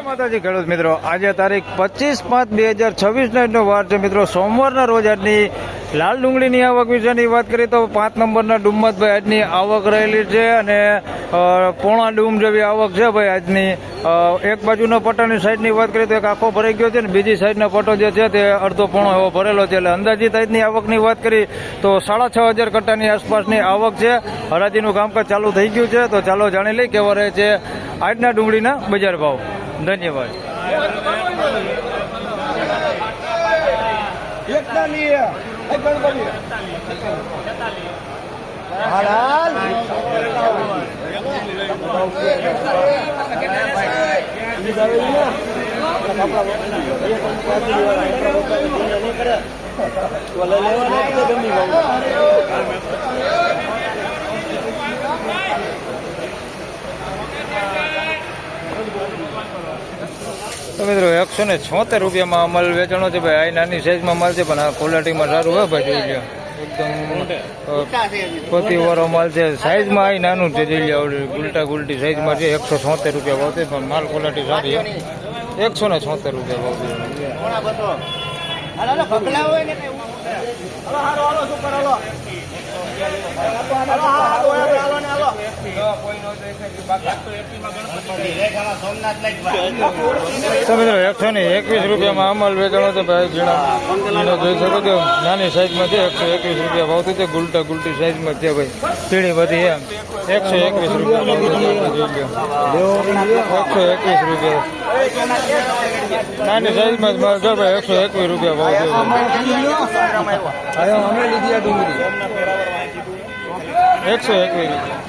માતાજી ખેડૂત મિત્રો, આજે તારીખ 25/5/2026 વાર છે મિત્રો, સોમવારના રોજ આજની લાલ ડુંગળીની આવક વિશેની વાત કરીએ તો 5 નંબરના ડુમ્મતભાઈ આજની આવક રહેલી છે અને પોણા ડૂમ જેવી આવક છે ભાઈ આજની. એક બાજુનો પટ્ટાની સાઈડની વાત કરીએ તો એક આખો ભરાઈ ગયો છે ને બીજી સાઈડનો પટ્ટો જે છે તે અડધો પોણો એવો ભરેલો છે. એટલે અંદાજિત આજની આવકની વાત કરી તો 6,500 કટ્ટાની આસપાસની આવક છે. હરાજીનું કામકાજ ચાલુ થઈ ગયું છે, તો ચાલો જાણી લઈ કેવા રહે છે આજના ડુંગળીના બજાર ભાવ. ધન્યવાદ. તો મિત્રો 176 રૂપિયામાં અમલ વેચાણો છે ભાઈ. આ નાની સાઈઝમાં માલ છે પણ આ ક્વોલિટીમાં સારું હોય ભાઈ. જોઈ લો એકદમ પતિવાળો માલ છે. સાઈઝમાં આ નાનું છે, જોઈ લો ઉલટા ગુલટી સાઈઝમાં છે. 176 રૂપિયા ભાવ છે પણ માલ ક્વોલિટી સારી. 176 રૂપિયા ભાવ તો મિત્રો 121 રૂપિયામાં અમલ વેચાણો છે ભાઈ. ઝીણા જોઈ શકો છો નાની સાઈઝમાં છે. 121 રૂપિયા ભાવ છે. ગુલટા ગુલટી સાઈઝમાં છે ભાઈ. સીડી બધી એમ 121 રૂપિયા ભાવ છે. 121 રૂપિયા નાની સાઈઝમાં માલ છે ભાઈ. 121 રૂપિયા ભાવ છે. અમે લીધી આ ડુંગળી 121 રૂપિયા.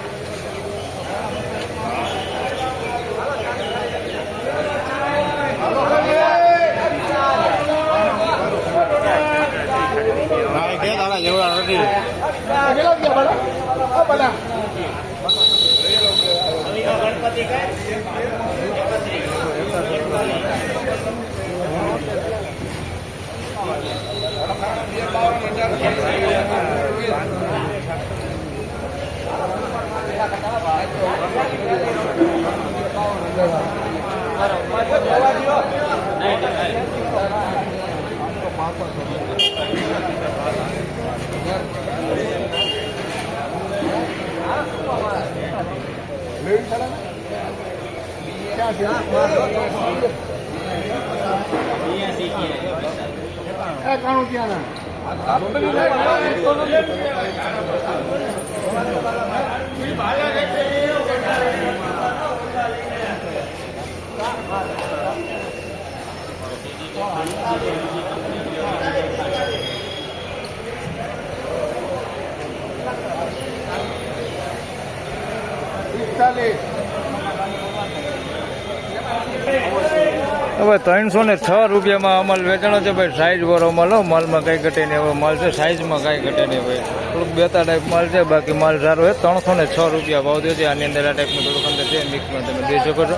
હવે 306 રૂપિયામાં અમલ વેચાણો છે ભાઈ. સાઈઝ વાળો માલ, માલમાં કઈ ઘટે નહીં એવો માલ છે. સાઈઝમાં કઈ ઘટે નહીં ભાઈ. થોડુંક બેતા ટાઈપ માલ છે, બાકી માલ સારો છે. 306 રૂપિયા ભાવ થયો છે. આની અંદર આ ટાઈપનું થોડુંક અંદર છે મિક્સમાં તમે જોઈ શકો છો.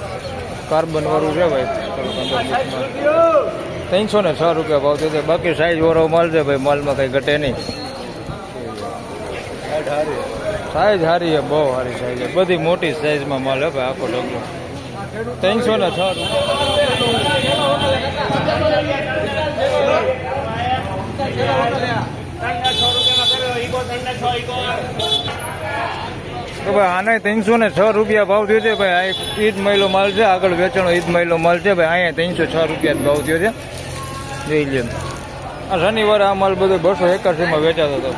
કાર્બન વાળું છે ભાઈ. થોડુંક અંદર મિક્સમાં 306 રૂપિયા ભાવ થયો છે. બાકી સાઈઝ વાળો માલ છે ભાઈ. માલમાં કઈ ઘટે નહીં. સાઈઝ સારી છે, બહુ સારી સાઈઝ છે. બધી મોટી સાઈઝમાં માલ છે ભાઈ. આખો ડગલો 306 તો ભાઈ આને 306 રૂપિયા ભાવ થયો છે ભાઈ. આ એક ઈદ મહિલો માલ છે. આગળ વેચાણો ઈદ મહિલો માલ છે ભાઈ. અહીંયા 306 રૂપિયા ભાવ થયો છે. જોઈ લે. આ શનિવારે આ માલ બધો 281 વેચાતો હતો.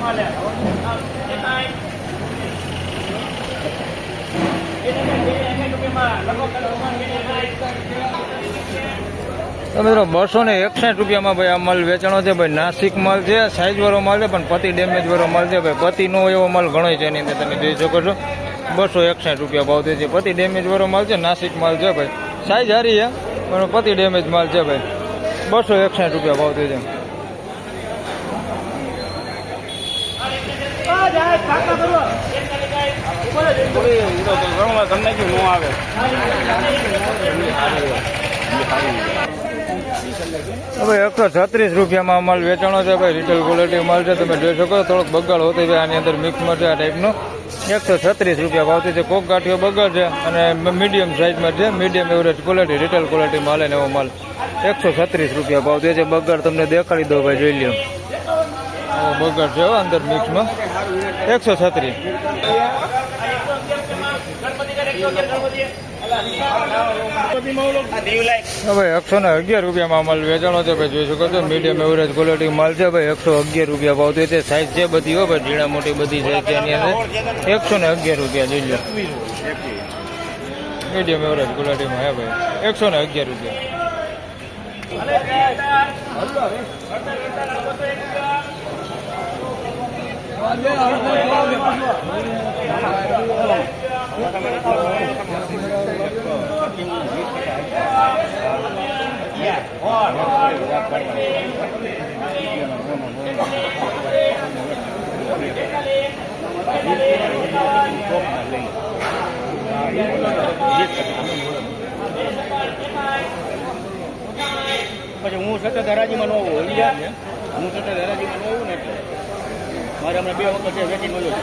તો મિત્રો 261 રૂપિયામાં ભાઈ આ માલ વેચાણો છે ભાઈ. નાસિક માલ છે, સાઈઝ વાળો માલ છે, પણ પતિ ડેમેજ વાળો માલ છે ભાઈ. પતિનો એવો માલ ઘણો છે એની અંદર તમે જોઈ શકો છો. 261 રૂપિયા ભાવ થયો છે. પતિ ડેમેજ વાળો માલ છે, નાસિક માલ છે ભાઈ. સાઈઝ સારી છે પણ પતિ ડેમેજ માલ છે ભાઈ. 261 રૂપિયા ભાવ થયો છે. હવે 136 રૂપિયામાં માલ વેચાણો છે ભાઈ. રિટેલ ક્વોલિટી માલ છે, તમે જોઈ શકો. થોડોક બગાડ હોતો ભાઈ આની અંદર મિક્સમાં છે આ ટાઈપનો. 136 રૂપિયા ભાવથી છે. કોક ગાંઠિયો બગાડ છે અને મીડિયમ સાઇઝમાં છે. Medium average quality retail quality માલ ને એવો માલ 136 રૂપિયા ભાવ છે. બગાડ તમને દેખાડી દો ભાઈ, જોઈ લ્યો. બગાડ છે અંદર મિક્સમાં. 136. હવે 111 રૂપિયામાં માલ વેચાણો છે ભાઈ. જોઈ શકો છો મીડિયમ એવરેજ ક્વોલિટી માલ છે ભાઈ. 111 રૂપિયા ભાવ છે. સાઈઝ છે બધી હો ભાઈ, ઝીણા મોટી બધી સાઈઝ છે એની અંદર. 111 રૂપિયા જોઈ લો. મીડિયમ એવરેજ ક્વોલિટીમાં હે ભાઈ. 111 રૂપિયા. પછી હું સતત હરાજીમાં ન હોઉં, હું સતત હરાજીમાં ન હોઉં ને એટલે મારે હમણાં 2 વખત વેચી મળ્યું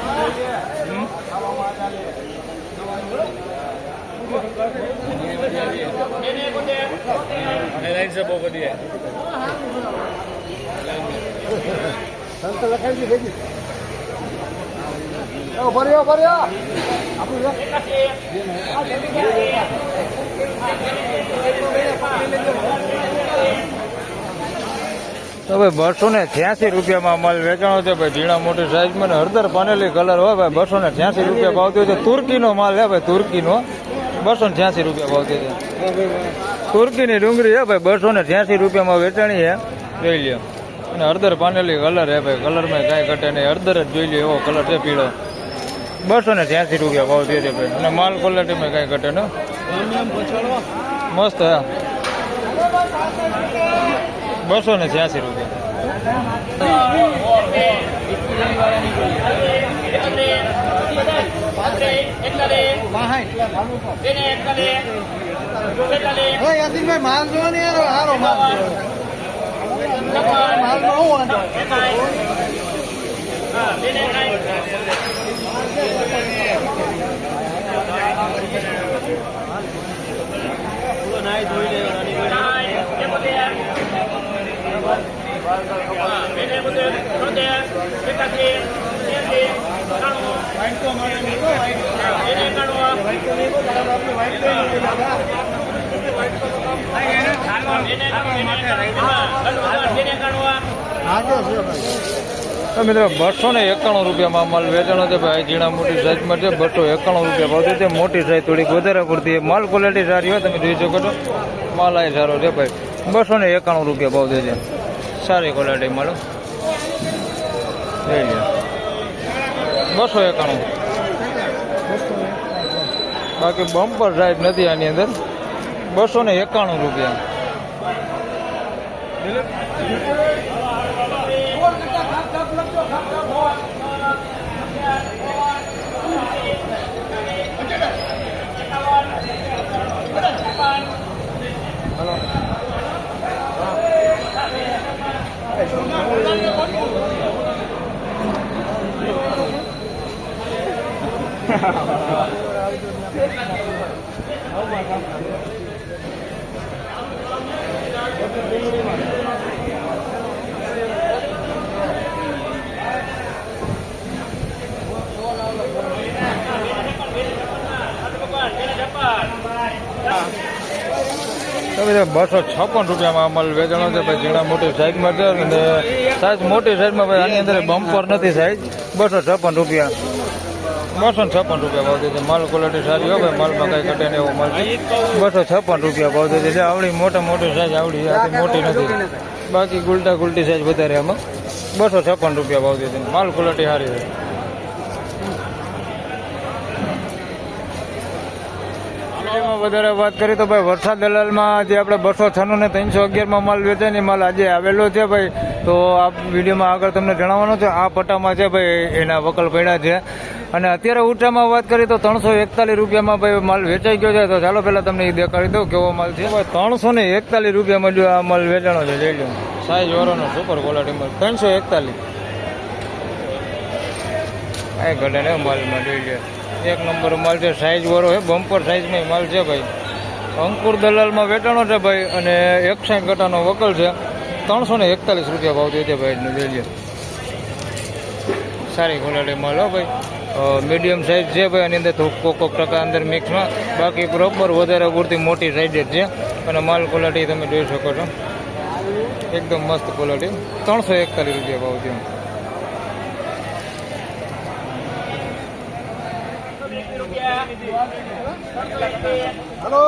છે. બહુ બધી તો ભાઈ 286 રૂપિયામાં માલ વેચાણો છે ભાઈ. ઝીણા મોટી સાઈઝમાં ને હળદર પાનેલી કલર હોય ભાઈ. 286 રૂપિયા ભાવ થયો છે. તુર્કીનો માલ છે ભાઈ, તુર્કીનો. 286 રૂપિયા ભાવ થયો છે. તુર્કીની ડુંગળી છે ભાઈ. 286 રૂપિયામાં વેચાણી છે, જોઈ લ્યો. અને હળદર પાનેલી કલર છે ભાઈ. કલરમાં કાંઈ ઘટે નહીં, હળદર જ જોઈ લ્યો એવો કલર છે પીળો. 286 રૂપિયા ભાવ થયો છે ભાઈ. અને માલ ક્વોલિટીમાં કાંઈ ઘટે ને, મસ્ત હે. 286 રૂપિયા. માલ જો ને સારો માલ મિત્રો 291 રૂપિયામાં માલ વેચાણો છે ભાઈ. ઝીણા મોટી સાઈઝમાં છે. 291 રૂપિયા ભાવ છે. મોટી સાઈઝ થોડીક વધારે પડતી. માલ ક્વોલિટી સારી હોય, તમે જોઈ શકો છો. માલ આ સારો છે ભાઈ. 291 રૂપિયા ભાવ છે. સારી ક્વોલિટી માલ જોઈ લો. 291. બાકી બમ્પર સાઈઝ નથી આની અંદર. 291 રૂપિયા. તો 256 રૂપિયામાં અમલ વેચાણો છે ભાઈ. ઝીણા મોટી સાઈઝમાં છે અને સાઈઝ મોટી સાઈઝમાં ભાઈ. આની અંદર બમ્પર નથી સાઈઝ. 256 રૂપિયા 256 રૂપિયા ભાવ છે. માલ ક્વોલિટી સારી હોય ભાઈ. માલમાં કઈ ઘટે ને એવો માલ છે. 256 રૂપિયા ભાવ છે. આવડી મોટી સાઈઝ આવડી આથી મોટી નથી. બાકી ગુલટી સાઈઝ વધારે આમાં. 256 રૂપિયા ભાવ છે. માલ ક્વોલિટી સારી છે. એમાં વધારે વાત કરીએ તો ભાઈ વરસાદ દલાલમાં જે આપણે 296 ને 311માં માલ વેચાય ને માલ આજે આવેલો છે ભાઈ. તો આ વિડીયોમાં આગળ તમને જણાવવાનો છે. આ પટ્ટામાં છે ભાઈ એના વકલ પડ્યા છે. અને અત્યારે ઊંચામાં વાત કરીએ તો 341 રૂપિયામાં ભાઈ માલ વેચાઈ ગયો છે. તો ચાલો પહેલાં તમને એ દેખાડી દઉં કેવો માલ છે ભાઈ. 341 રૂપિયામાં જો આ માલ વેચાણો છે. જોઈ લો સાઈઝ વાળોનો સુપર ક્વોલિટી માલ 341. આ ઘટે ને માલમાં જોઈ લે. એક નંબર માલ છે. સાઈઝ વાળો છે. બમ્પર સાઈઝમાં માલ છે ભાઈ. અંકુર દલાલમાં વેચાણો છે ભાઈ. અને 61 કટાનો વકલ છે. 341 રૂપિયા ભાવ થયો છે ભાઈ. જોઈ લે સારી ક્વોલિટી માલ હો ભાઈ. મીડિયમ સાઈઝ છે ભાઈ. આની અંદર કોક ટકા અંદર મિક્સમાં. બાકી પ્રોપર વધારે પૂરતી મોટી સાઈઝ જ છે. અને માલ ક્વોલિટી તમે જોઈ શકો છો. એકદમ મસ્ત ક્વોલિટી. 341 રૂપિયા ભાવ થયો. હલો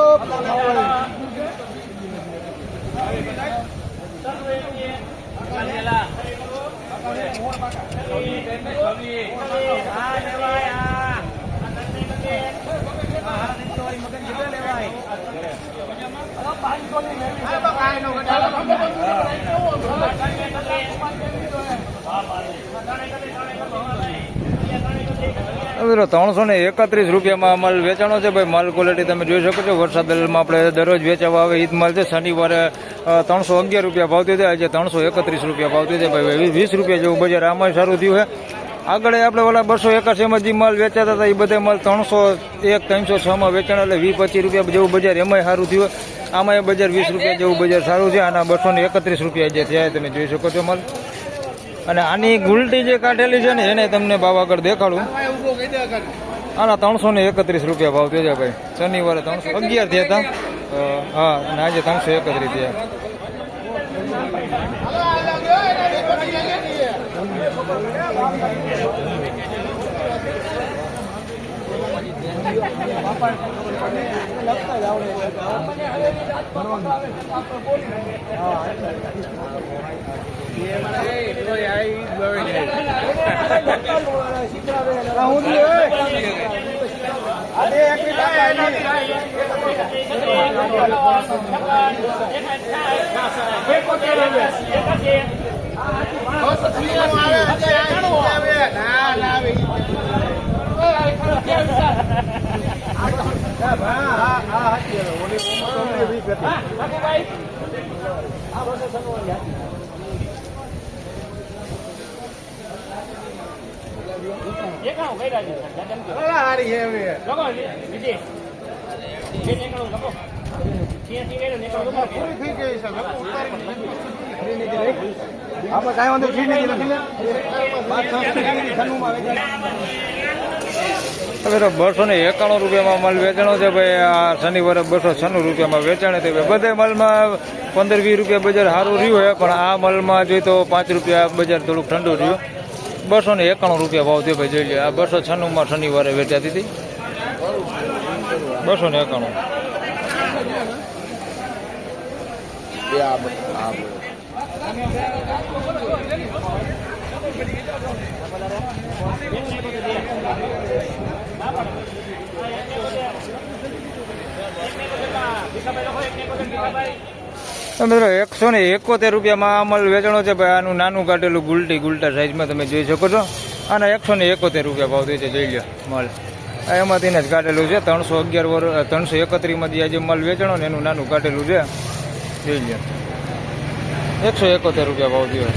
મિત્રો 331 રૂપિયામાં માલ વેચાણો છે ભાઈ. માલ ક્વોલિટી તમે જોઈ શકો છો. વરસાદ દલાલમાં આપણે દરરોજ વેચાવા આવે ઈદ માલ છે. શનિવારે 311 રૂપિયા ભાવ થયો છે. આજે 331 રૂપિયા ભાવ થયો છે ભાઈ. 20 રૂપિયા જેવું બજાર આમાં સારું થયું છે. આગળ આપણે ઓલા 281માં જે માલ વેચાતા હતા એ બધા માલ 301 306માં વેચાણ એટલે 20-25 રૂપિયા જેવું બજાર એમાંય સારું થયું. આમાં બજાર 20 રૂપિયા જેવું બજાર સારું છે. આના 231 રૂપિયા જે થયા તમે જોઈ શકો છો માલ. અને આની ગુલટી જે કાઢેલી છે ને એને તમને ભાવ આગળ દેખાડું. આના 331 રૂપિયા ભાવ થયો છે ભાઈ. શનિવારે 311 થયા હતા. હા અને આજે 331 થયા. હવે 291 રૂપિયામાં માલ વેચાણો છે ભાઈ. આ શનિવારે 296 રૂપિયામાં વેચાણ છે. બધા માલમાં 15-20 રૂપિયા બજાર સારું રહ્યું છે. પણ આ માલમાં જોઈએ તો 5 રૂપિયા બજાર થોડુંક ઠંડુ રહ્યું. 291 રૂપિયા ભાવ થયો ભાઈ. જોઈ લે આ 296માં શનિવારે વેચાતી હતી. 291. મિત્રો 171 રૂપિયામાં આ માલ વેચાણો છે ભાઈ. આનું નાનું કાઢેલું ગુલટા સાઈઝમાં તમે જોઈ શકો છો. આના 171 રૂપિયા ભાવ થયો છે. જોઈ લો માલ એમાંથી જ કાઢેલું છે. 331માંથી આજે માલ વેચાણો ને એનું નાનું કાઢેલું છે. જોઈ લો 171 રૂપિયા ભાવ થયો.